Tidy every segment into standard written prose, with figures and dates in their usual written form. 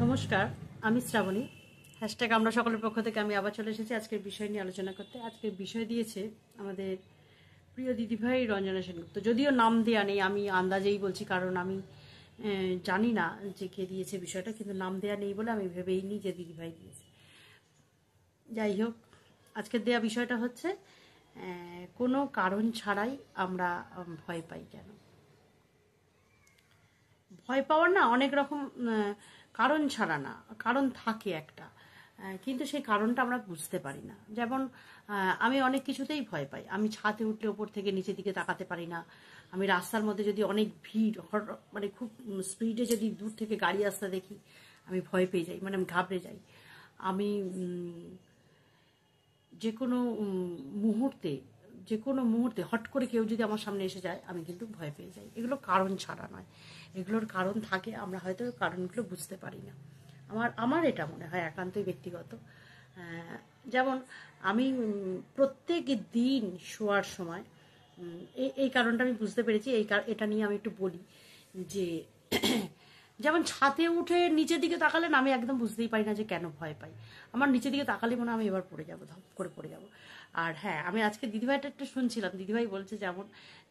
নমস্কার, আমি শ্রাবণী। হ্যাশট্যাগ আমরা সকলের পক্ষ থেকে আমি আবার চলে এসেছি আজকের বিষয় নিয়ে আলোচনা করতে। আজকের বিষয় দিয়েছে আমাদের প্রিয় দিদিভাই রঞ্জনা সেনগুপ্ত। যদিও নাম দেওয়া নেই, আমি আন্দাজেই বলছি, কারণ আমি জানি না যে কে দিয়েছে বিষয়টা, কিন্তু নাম দেওয়া নেই বলে আমি ভেবেই নিই যে দিদিভাই দিয়েছে। যাই হোক, আজকের দেওয়া বিষয়টা হচ্ছে কোনো কারণ ছাড়াই আমরা ভয় পাই কেন। ভয় পাওয়ার না অনেক রকম কারণ ছাড়া না, কারণ থাকে একটা, কিন্তু সেই কারণটা আমরা বুঝতে পারি না। যেমন আমি অনেক কিছুতেই ভয় পাই। আমি ছাদে উঠলে ওপর থেকে নিচের দিকে তাকাতে পারি না। আমি রাস্তার মধ্যে যদি অনেক ভিড়, মানে খুব স্পিডে যদি দূর থেকে গাড়ি আসতে দেখি, আমি ভয় পেয়ে যাই, মানে আমি ঘাবড়ে যাই। আমি যে কোনো মুহূর্তে হট করে কেউ যদি আমার সামনে এসে যায়, আমি কিন্তু ভয় পেয়ে যাই। এগুলো কারণ ছাড়া নয়, এগুলোর কারণ থাকে, আমরা হয়তো কারণগুলো বুঝতে পারি না। আমার এটা মনে হয় একান্তই ব্যক্তিগত। যেমন আমি প্রত্যেক দিন শোয়ার সময় এই কারণটা আমি বুঝতে পেরেছি। এটা নিয়ে আমি একটু বলি যে যেমন ছাদে উঠে নিচের দিকে তাকালে না, আমি একদম বুঝতেই পারি না যে কেন ভয় পাই। আমার নিচের দিকে তাকালে মনে হয় আমি এবার পড়ে যাবো, ধপ করে পড়ে যাবো। আর হ্যাঁ, আমি আজকে দিদিভাইটা একটু শুনছিলাম, দিদিভাই বলছে যেমন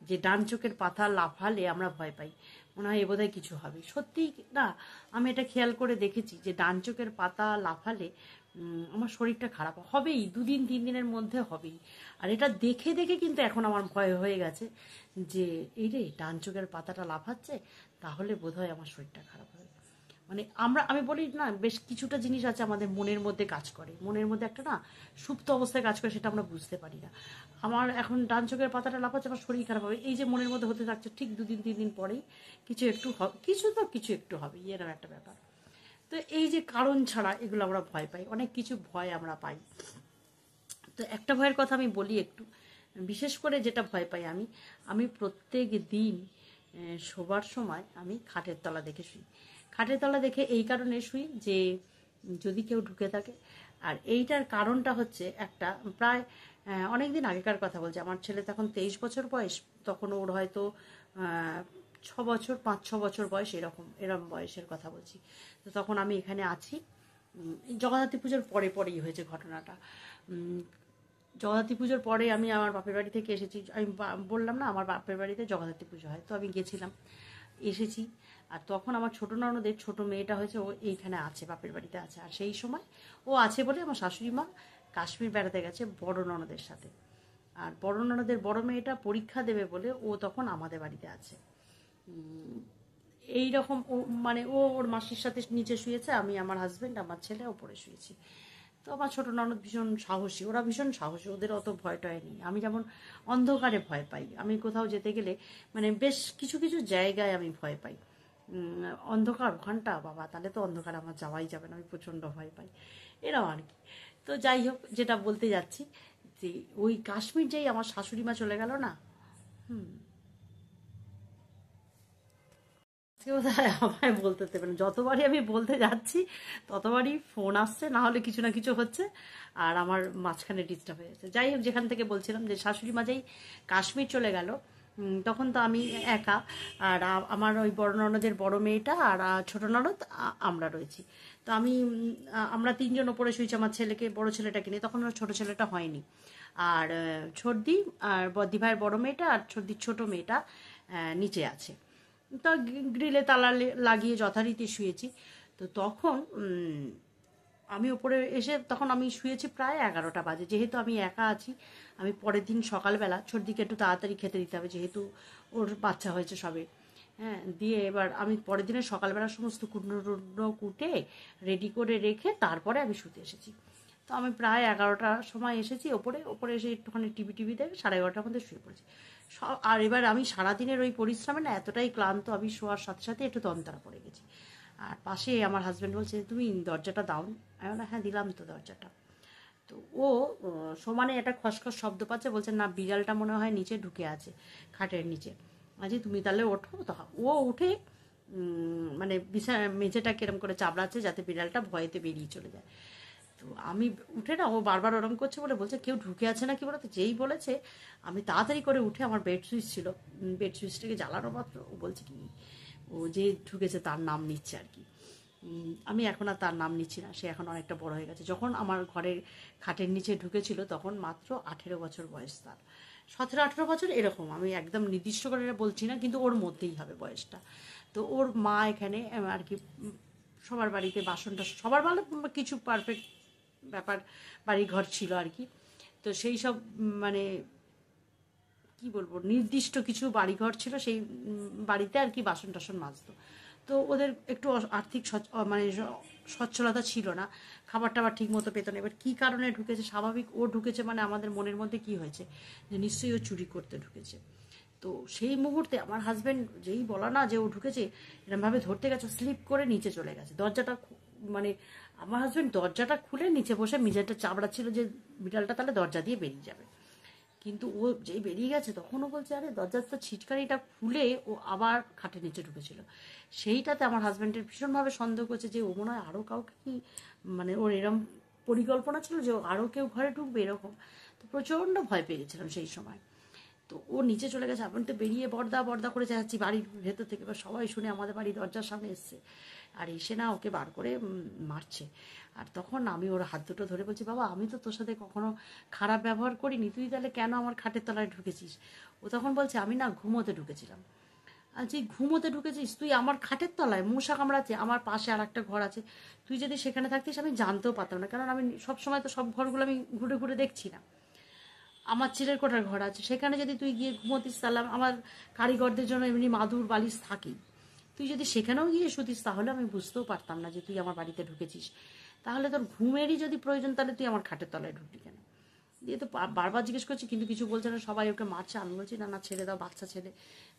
যে ডান চোখের পাতা লাফালে আমরা ভয় পাই, মনে হয় এ বোধহয় কিছু হবে। সত্যিই না, আমি এটা খেয়াল করে দেখেছি যে ডান চোখের পাতা লাফালে আমার শরীরটা খারাপ হবেই, 2-3 দিনের মধ্যে হবেই। আর এটা দেখে দেখে কিন্তু এখন আমার ভয় হয়ে গেছে যে এই রে, ডান চোখের পাতাটা লাফাচ্ছে, তাহলে বোধহয় আমার শরীরটা খারাপ হবে। মানে আমি বলি না, বেশ কিছুটা জিনিস আছে আমাদের মনের মধ্যে কাজ করে, মনের মধ্যে একটা না সুপ্ত অবস্থায় কাজ করে, সেটা আমরা বুঝতে পারি না। আমার এখন ডান চোখের পাতাটা লাফাচ্ছে, আমার শরীর খারাপ হবে, এই যে মনের মধ্যে হতে থাকছে, ঠিক 2-3 দিন পরেই কিছু একটু হবে, এরকম একটা ব্যাপার। তো এই যে কারণ ছাড়া এগুলো আমরা ভয় পাই, অনেক কিছু ভয় আমরা পাই। তো একটা ভয়ের কথা আমি বলি একটু, বিশেষ করে যেটা ভয় পাই আমি প্রত্যেক দিন শোবার সময় আমি খাটের তলা দেখে শুই। খাটের তলা দেখে এই কারণে শুই যে যদি কেউ ঢুকে থাকে। আর এইটার কারণটা হচ্ছে একটা, প্রায় অনেক দিন আগেকার কথা বলছি। আমার ছেলে তখন 23 বছর বয়স, তখন ওর হয়তো 5-6 বছর বয়স, এরকম বয়সের কথা বলছি। তো তখন আমি এখানে আছি, জগদ্ধাত্রী পুজোর পরেই হয়েছে ঘটনাটা। জগদ্ধাত্রী পুজোর পরে আমি আমার বাপের বাড়ি থেকে এসেছি। আমি বললাম না, আমার বাপের বাড়িতে জগদ্ধাত্রী পুজো হয়, তো আমি গেছিলাম, এসেছি। আর তখন আমার ছোট ননদের ছোট মেয়েটা হয়েছে, ও এইখানে আছে, বাপের বাড়িতে আছে। আর সেই সময় ও আছে বলে আমার শাশুড়ি মা কাশ্মীর বেড়াতে গেছে বড় ননদের সাথে। আর বড় ননদের বড় মেয়েটা পরীক্ষা দেবে বলে ও তখন আমাদের বাড়িতে আছে। এইরকম মানে ওর মাসির সাথে নিচে শুয়েছে, আমি, আমার হাজবেন্ড, আমার ছেলে ওপরে শুয়েছি। তো আমার ছোট ননদ ভীষণ সাহসী, ওরা ভীষণ সাহসী, ওদের অত ভয় টয় নেই। আমি যেমন অন্ধকারে ভয় পাই, আমি কোথাও যেতে গেলে মানে বেশ কিছু কিছু জায়গায় আমি ভয় পাই। অন্ধকার ওখানটা, বাবা, তাহলে তো অন্ধকার আমার যাওয়াই যাবে না, আমি প্রচণ্ড ভয় পাই, এরকম আর কি। তো যাই হোক, যেটা বলতে যাচ্ছি যে ওই কাশ্মীর যেই আমার শাশুড়ি মা চলে গেল না, কেউ তাই আমায় বলতে দেবে না। যতবারই আমি বলতে যাচ্ছি ততবারই ফোন আসছে, না হলে কিছু না কিছু হচ্ছে, আর আমার মাঝখানে ডিস্টার্ব হয়ে যাচ্ছে। যাই হোক, যেখান থেকে বলছিলাম যে শাশুড়ি মা যেই কাশ্মীর চলে গেল, তখন তো আমি একা, আর আমার ওই বড় ননদের বড় মেয়েটা আর ছোট ননদ, আমরা রয়েছি। তো আমরা 3জন ওপরে শুয়েছি, আমার ছেলেকে, বড় ছেলেটাকে নিয়ে। তখন ওর ছোট ছেলেটা হয়নি। আর ছর্দি আর দিভাইয়ের বড় মেয়েটা আর ছর্দির ছোট মেয়েটা নিচে আছে। তো গ্রিলে তালা লাগিয়ে যথারীতি শুয়েছি। তো তখন আমি ওপরে এসে, তখন আমি শুয়েছি প্রায় 11টা বাজে। যেহেতু আমি একা আছি, আমি পরের দিন সকালবেলা ছোটদিকে একটু তাড়াতাড়ি খেতে দিতে হবে, যেহেতু ওর বাচ্চা হয়েছে সবে। হ্যাঁ, দিয়ে এবার আমি পরের দিনের সকালবেলা সমস্ত কুটনো কুটে রেডি করে রেখে তারপরে আমি শুতে এসেছি। তো আমি প্রায় 11টার সময় এসেছি ওপরে এসে একটুখানি টিভি দেখে 11:30টার মধ্যে শুয়ে পড়েছি। আর এবার আমি সারাদিনের ওই পরিশ্রমে না এতটাই ক্লান্ত, আমি শোয়ার সাথে সাথে একটু দমতারা পড়ে গেছি। আর পাশে আমার হাজব্যান্ড বলছে, তুমি দরজাটা দাও। আমি বললাম, হ্যাঁ দিলাম তো দরজাটা। তো ও সমানে একটা খসখস শব্দ পাচ্ছে, বলছে না, বিড়ালটা মনে হয় নিচে ঢুকে আছে খাটের নিচে। আজকে তুমি তাহলে ওঠো। তো ও উঠে মানে মেঝেটা কিরম করে চাপড়াচ্ছে যাতে বিড়ালটা ভয়েতে বেরিয়ে চলে যায়। তো আমি উঠে না, ও বারবার ওরম করছে বলে বলছে কেউ ঢুকে আছে না কি বলতো। যেই বলেছে, আমি তাড়াতাড়ি করে উঠে, আমার বেড সুইচ ছিল, বেড সুইচটাকে জ্বালানো মাত্র ও বলছে কি, ও যে ঢুকেছে তার নাম নিচ্ছে আর কি। আমি এখন আর তার নাম নিচ্ছি না, সে এখন অনেকটা বড় হয়ে গেছে। যখন আমার ঘরের খাটের নিচে ঢুকেছিল তখন মাত্র 18 বছর বয়স তার, 17-18 বছর এরকম, আমি একদম নির্দিষ্ট করে বলছি না, কিন্তু ওর মধ্যেই হবে বয়সটা। তো ওর মা এখানে আর কি সবার বাড়িতে বাসনটা, সবার ভালো কিছু পারফেক্ট ব্যাপার বাড়ি ঘর ছিল আর কি। তো সেই সব মানে কি বলবো, নির্দিষ্ট কিছু বাড়িঘর ছিল, সেই বাড়িতে আর কি বাসন টাসন মাজতো। তো ওদের একটু আর্থিক মানে সচ্ছলতা ছিল না, খাবার টাবার ঠিক মতো পেত না। এবার কী কারণে ঢুকেছে, স্বাভাবিক ও ঢুকেছে মানে আমাদের মনের মধ্যে কি হয়েছে যে নিশ্চয়ই ও চুরি করতে ঢুকেছে। তো সেই মুহূর্তে আমার হাজব্যান্ড যেই বলা না যে ও ঢুকেছে, এরকমভাবে ধরতে গেছে, স্লিপ করে নিচে চলে গেছে। দরজাটা মানে আমার হাজব্যান্ড দরজাটা খুলে নিচে বসে, মিজানটা চাবড়া ছিল যে বিড়ালটা তাহলে দরজা দিয়ে বেরিয়ে যাবে, কিন্তু ও যেই বেরিয়ে গেছে তখন ও বলছে আরে দরজার তো ছিটকারিটা খুলে ও আবার খাটের নিচে ঢুকেছিল। সেইটাতে আমার হাজব্যান্ডের ভীষণভাবে সন্দেহ করছে যে ও মনে হয় আরও কাউকে কি মানে ওর এরম পরিকল্পনা ছিল যে আরও কেউ ঘরে ঢুকবে এরকম। তো প্রচণ্ড ভয় পেয়ে গেছিলাম সেই সময়। তো ও নিচে চলে গেছে, আমি তো বেরিয়ে বর্দা বর্দা করে যাচ্ছি বাড়ির ভেতর থেকে, এবার সবাই শুনে আমাদের বাড়ির দরজার সামনে এসছে, আর এসে না ওকে বার করে মারছে। আর তখন আমি ওর হাত দুটো ধরে বলছি বাবা আমি তো তোর সাথে কখনো খারাপ ব্যবহার করিনি, তুই তাহলে কেন আমার খাটের তলায় ঢুকেছিস? ও তখন বলছে আমি না ঘুমোতে ঢুকেছিলাম। আর যে ঘুমোতে ঢুকেছিস তুই আমার খাটের তলায়, মশা কামড়াচ্ছে, আমার পাশে আর একটা ঘর আছে, তুই যদি সেখানে থাকতিস আমি জানতেও পারতাম না, কারণ আমি সবসময় তো সব ঘরগুলো আমি ঘুরে ঘুরে দেখছি না। আমার ছেলের কোটার ঘর আছে, সেখানে যদি তুই গিয়ে ঘুমোতিস তাহলে আমার কারিগরদের জন্য এমনি মাদুর বালিশ থাকেই, তুই যদি সেখানেও গিয়ে শুতিস তাহলে আমি বুঝতেও পারতাম না যে তুই আমার বাড়িতে ঢুকেছিস। তাহলে তোর ঘুমেরই যদি প্রয়োজন তাহলে তুই আমার খাটের তলায় ঢুকলি কেন? দিয়ে তো বারবার জিজ্ঞেস করছি কিন্তু কিছু বলছে না, সবাই ওকে মারছে। আমি বলছি না না ছেড়ে দাও, বাচ্চা ছেলে,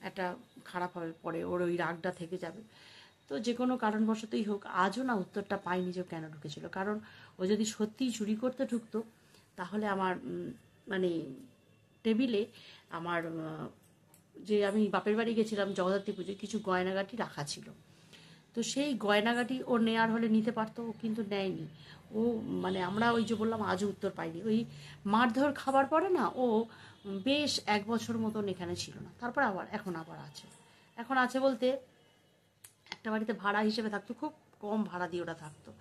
একটা খারাপ হবে পরে, ওর ওই রাগটা থেকে যাবে। তো যে কোনো কারণবশতই হোক আজও না উত্তরটা পাইনি যে কেন ঢুকেছিল। কারণ ও যদি সত্যিই চুরি করতে ঢুকতো তাহলে আমার মানে টেবিলে আমার যে আমি বাপের বাড়ি গেছিলাম জগদ্ধাত্রী পুজোয় কিছু গয়নাগাটি রাখা ছিল, তো সেই গয়নাগাটি ও নেয়ার হলে নিতে পারতো, ও কিন্তু নেয়নি। ও মানে আমরা ওই যে বললাম আজও উত্তর পাইনি। ওই মারধর খাবার পরে না ও বেশ 1 বছর মতন এখানে ছিল না, তারপর আবার এখন আবার আছে। এখন আছে বলতে একটা বাড়িতে ভাড়া হিসেবে থাকতো, খুব কম ভাড়া দিয়ে ওরা থাকতো।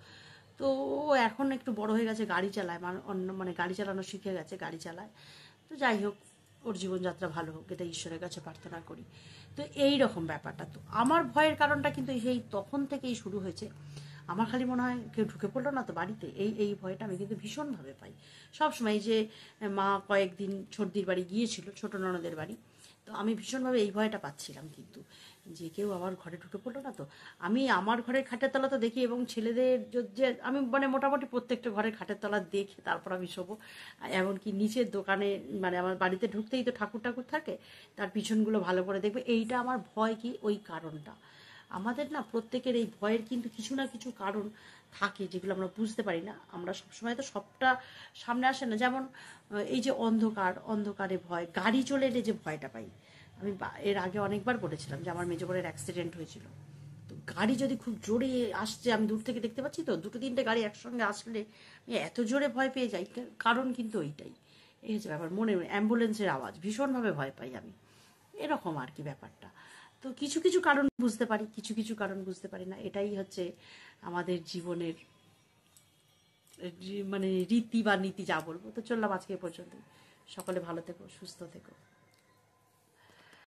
তো ও এখন একটু বড় হয়ে গেছে, গাড়ি চালায়, মানে গাড়ি চালানো শিখে গেছে, গাড়ি চালায়। তো যাই হোক ওর জীবনযাত্রা ভালো হোক এটা ঈশ্বরের কাছে প্রার্থনা করি। তো এই রকম ব্যাপারটা, তো আমার ভয়ের কারণটা কিন্তু সেই তখন থেকেই শুরু হয়েছে। আমার খালি মনে হয় কেউ ঢুকে পড়লো না তো বাড়িতে, এই ভয়টা আমি কিন্তু ভীষণভাবে পাই সবসময়। এই যে মা কয়েকদিন ছোটদির বাড়ি গিয়েছিল, ছোট ননদের বাড়ি, তো আমি ভীষণভাবে এই ভয়টা পাচ্ছিলাম কিন্তু যে কেউ আবার ঘরে ঢুকে পড়লো না তো। আমি আমার ঘরের খাটের তলা তো দেখি, এবং ছেলেদের যে আমি মানে মোটামুটি প্রত্যেকটা ঘরের খাটের তলা দেখে তারপর আমি শোবো। এমনকি নিচের দোকানে মানে আমার বাড়িতে ঢুকতেই তো ঠাকুর ঠাকুর থাকে, তার পিছনগুলো ভালো করে দেখবে। এইটা আমার ভয় কি ওই কারণটা। আমাদের না প্রত্যেকের এই ভয়ের কিন্তু কিছু না কিছু কারণ থাকে যেগুলো আমরা বুঝতে পারি না। আমরা সবসময় তো সবটা সামনে আসে না। যেমন এই যে অন্ধকারে ভয়, গাড়ি চলে এলে যে ভয়টা পাই। আমি এর আগে অনেকবার বলেছিলাম যে আমার মেজো বোনের অ্যাক্সিডেন্ট হয়েছিল, তো গাড়ি যদি খুব জোরে আসছে, আমি দূর থেকে দেখতে পাচ্ছি তো, 2-3টে গাড়ি একসঙ্গে আসলে আমি এত জোরে ভয় পেয়ে যাই, কারণ কিন্তু ওইটাই। এই হচ্ছে ব্যাপার, মনে অ্যাম্বুলেন্সের আওয়াজ ভীষণভাবে ভয় পাই আমি, এরকম আর কি ব্যাপারটা। তো কিছু কিছু কারণ বুঝতে পারি, কিছু কিছু কারণ বুঝতে পারি না। এটাই হচ্ছে আমাদের জীবনের মানে রীতি বা নীতি যা বলবো। তো চললাম আজকে এ পর্যন্ত। সকলে ভালো থেকো, সুস্থ থেকো।